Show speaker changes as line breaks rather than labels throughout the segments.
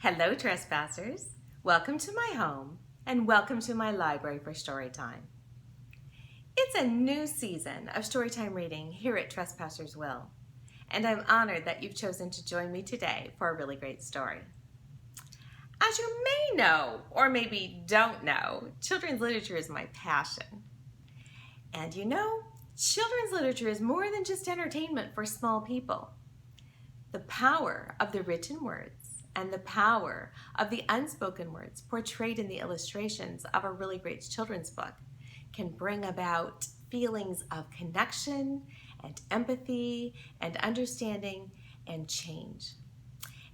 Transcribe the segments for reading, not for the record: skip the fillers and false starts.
Hello, trespassers. Welcome to my home and welcome to my library for Storytime. It's a new season of Storytime reading here at Trespassers Will, and I'm honored that you've chosen to join me today for a really great story. As you may know, or maybe don't know, children's literature is my passion. And you know, children's literature is more than just entertainment for small people. The power of the written words and the power of the unspoken words portrayed in the illustrations of a really great children's book can bring about feelings of connection and empathy and understanding and change.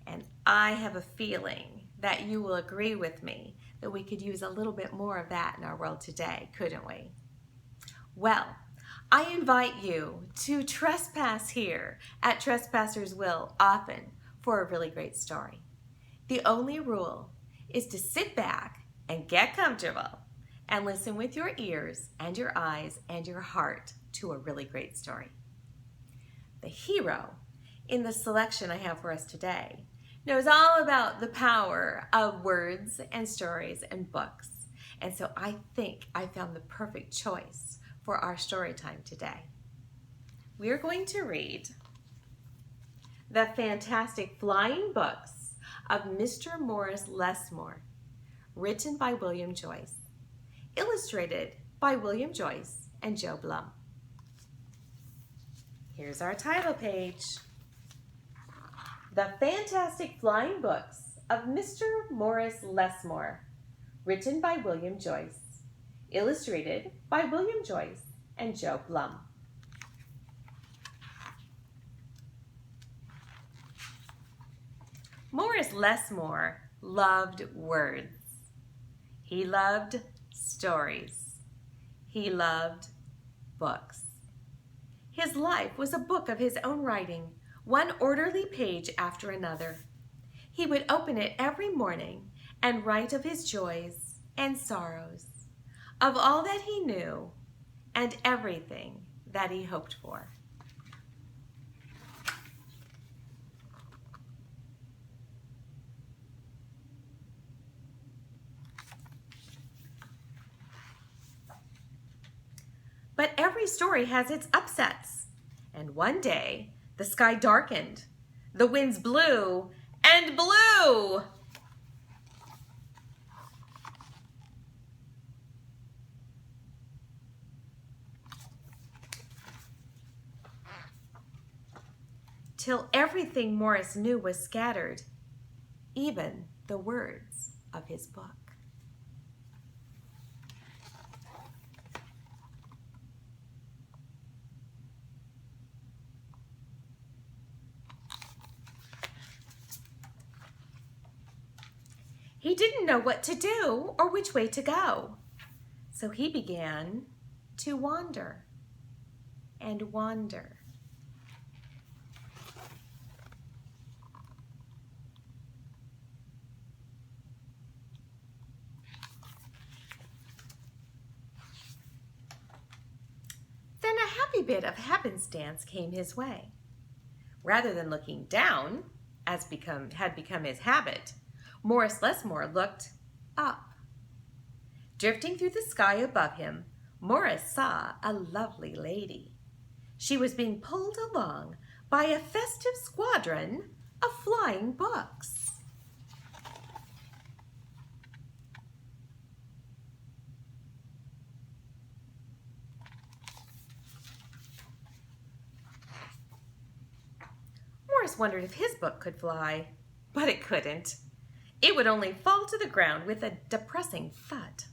And I have a feeling that you will agree with me that we could use a little bit more of that in our world today, couldn't we? Well, I invite you to trespass here at Trespassers Will often for a really great story. The only rule is to sit back and get comfortable and listen with your ears and your eyes and your heart to a really great story. The hero in the selection I have for us today knows all about the power of words and stories and books. And so I think I found the perfect choice for our story time today. We are going to read The Fantastic Flying Books of Mr. Morris Lessmore, written by William Joyce, illustrated by William Joyce and Joe Bluhm. Here's our title page. The Fantastic Flying Books of Mr. Morris Lessmore, written by William Joyce, illustrated by William Joyce and Joe Bluhm. Morris Lessmore loved words. He loved stories. He loved books. His life was a book of his own writing, one orderly page after another. He would open it every morning and write of his joys and sorrows, of all that he knew and everything that he hoped for. But every story has its upsets. And one day, the sky darkened, the winds blew and blew. Till everything Morris knew was scattered, even the words of his book. He didn't know what to do or which way to go. So he began to wander and wander. Then a happy bit of happenstance came his way. Rather than looking down, as had become his habit, Morris Lessmore looked up. Drifting through the sky above him, Morris saw a lovely lady. She was being pulled along by a festive squadron of flying books. Morris wondered if his book could fly, but it couldn't. It would only fall to the ground with a depressing thud.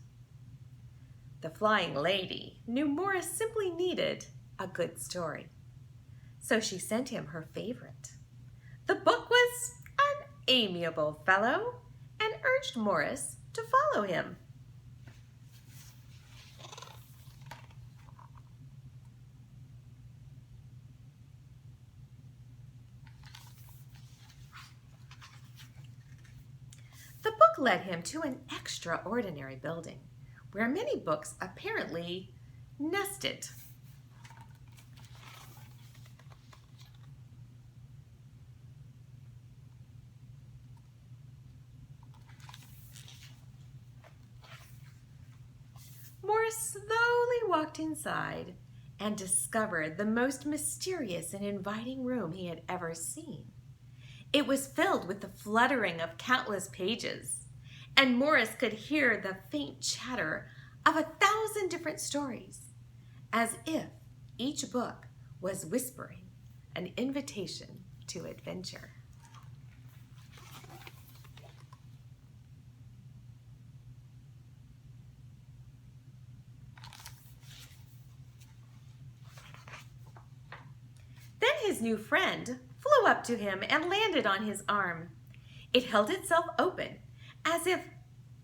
The flying lady knew Morris simply needed a good story, so she sent him her favorite. The book was an amiable fellow and urged Morris to follow him. The book led him to an extraordinary building where many books apparently nested. Morris slowly walked inside and discovered the most mysterious and inviting room he had ever seen. It was filled with the fluttering of countless pages, and Morris could hear the faint chatter of 1,000 different stories, as if each book was whispering an invitation to adventure. Then his new friend flew up to him and landed on his arm. It held itself open, as if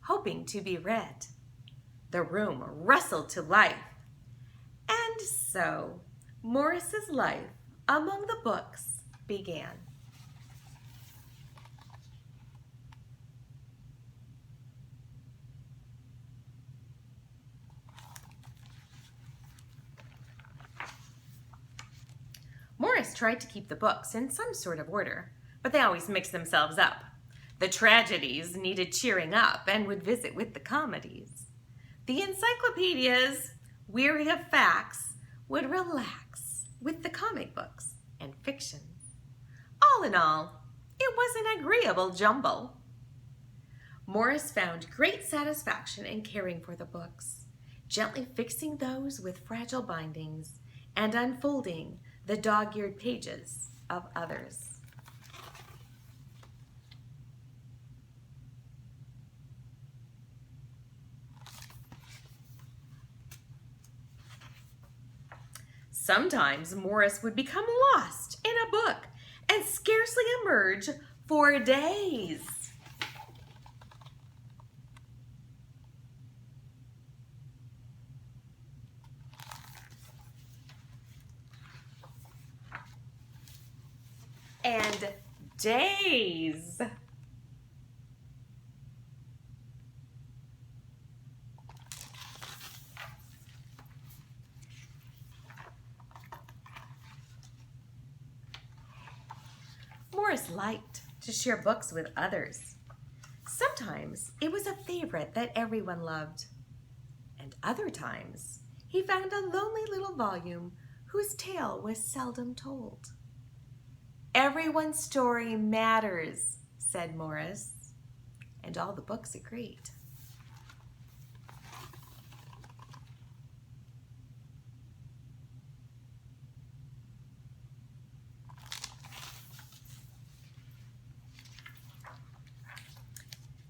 hoping to be read. The room rustled to life. And so, Morris's life among the books began. Morris tried to keep the books in some sort of order, but they always mixed themselves up. The tragedies needed cheering up and would visit with the comedies. The encyclopedias, weary of facts, would relax with the comic books and fiction. All in all, it was an agreeable jumble. Morris found great satisfaction in caring for the books, gently fixing those with fragile bindings and unfolding the dog-eared pages of others. Sometimes Morris would become lost in a book and scarcely emerge for days. And days. Morris liked to share books with others. Sometimes it was a favorite that everyone loved, and other times he found a lonely little volume whose tale was seldom told. "Everyone's story matters," said Morris, and all the books agreed.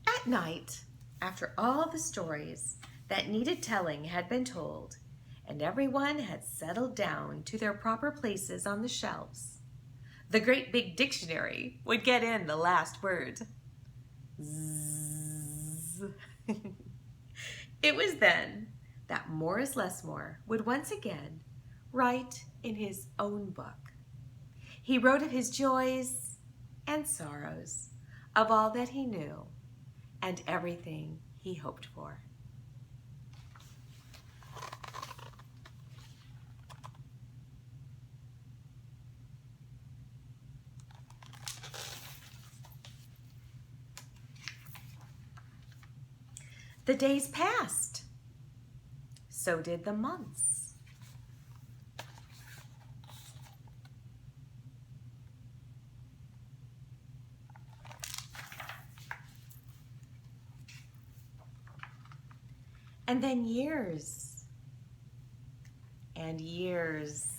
At night, after all the stories that needed telling had been told, and everyone had settled down to their proper places on the shelves, the great big dictionary would get in the last word. Zzz. It was then that Morris Lessmore would once again write in his own book. He wrote of his joys and sorrows, of all that he knew, and everything he hoped for. The days passed. So did the months. And then years and years.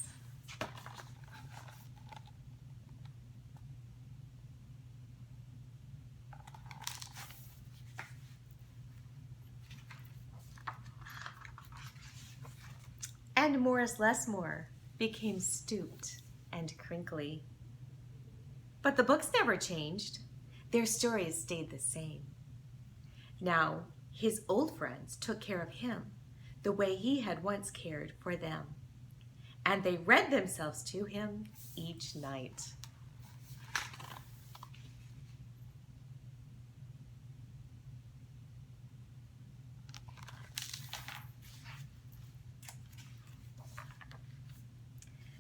And Morris Lessmore became stooped and crinkly. But the books never changed. Their stories stayed the same. Now, his old friends took care of him the way he had once cared for them, and they read themselves to him each night.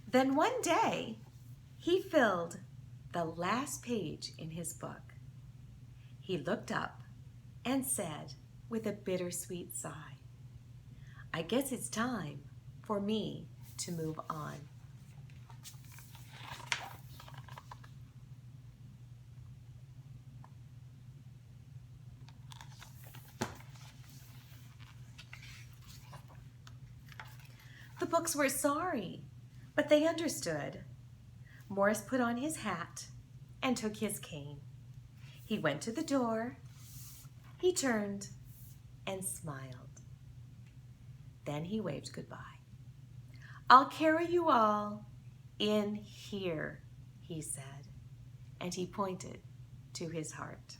Then one day, he filled the last page in his book. He looked up and said with a bittersweet sigh, I guess it's time for me to move on. The books were sorry, but they understood. Morris put on his hat and took his cane. He went to the door. He turned and smiled. Then he waved goodbye. "I'll carry you all in here," he said, and he pointed to his heart.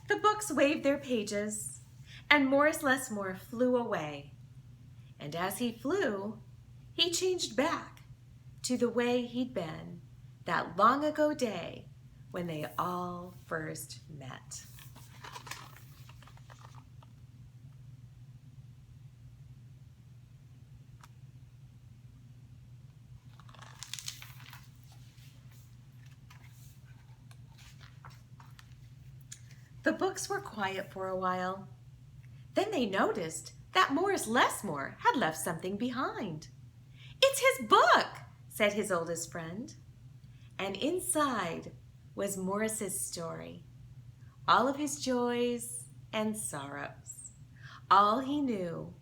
The books waved their pages, and Morris Lessmore flew away. And as he flew, he changed back to the way he'd been that long ago day when they all first met. The books were quiet for a while. Then they noticed that Morris Lessmore had left something behind. "It's his book," said his oldest friend. And inside was Morris's story, all of his joys and sorrows, all he knew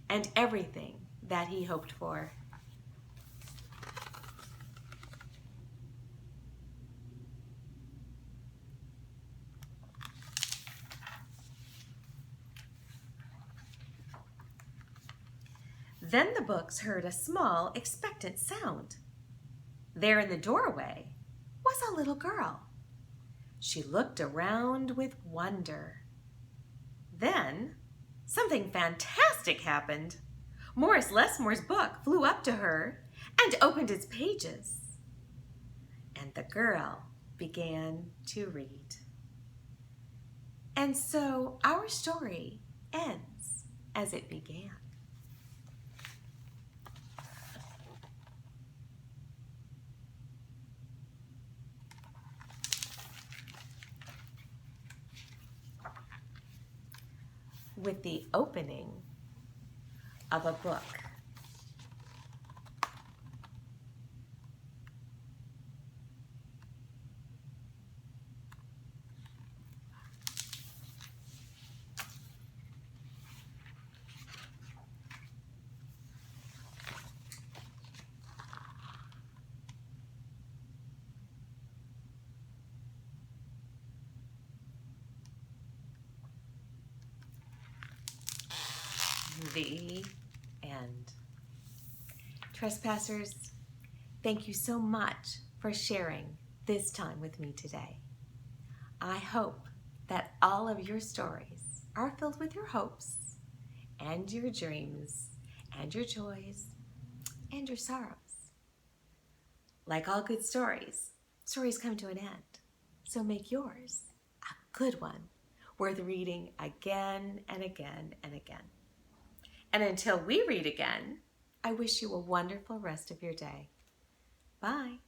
and everything that he hoped for. Then the books heard a small, expectant sound. There in the doorway was a little girl. She looked around with wonder. Then something fantastic happened. Morris Lessmore's book flew up to her and opened its pages. And the girl began to read. And so our story ends as it began. With the opening of a book. The end. Trespassers, thank you so much for sharing this time with me today. I hope that all of your stories are filled with your hopes and your dreams and your joys and your sorrows. Like all good stories, stories come to an end. So make yours a good one, worth reading again and again and again. And until we read again, I wish you a wonderful rest of your day. Bye.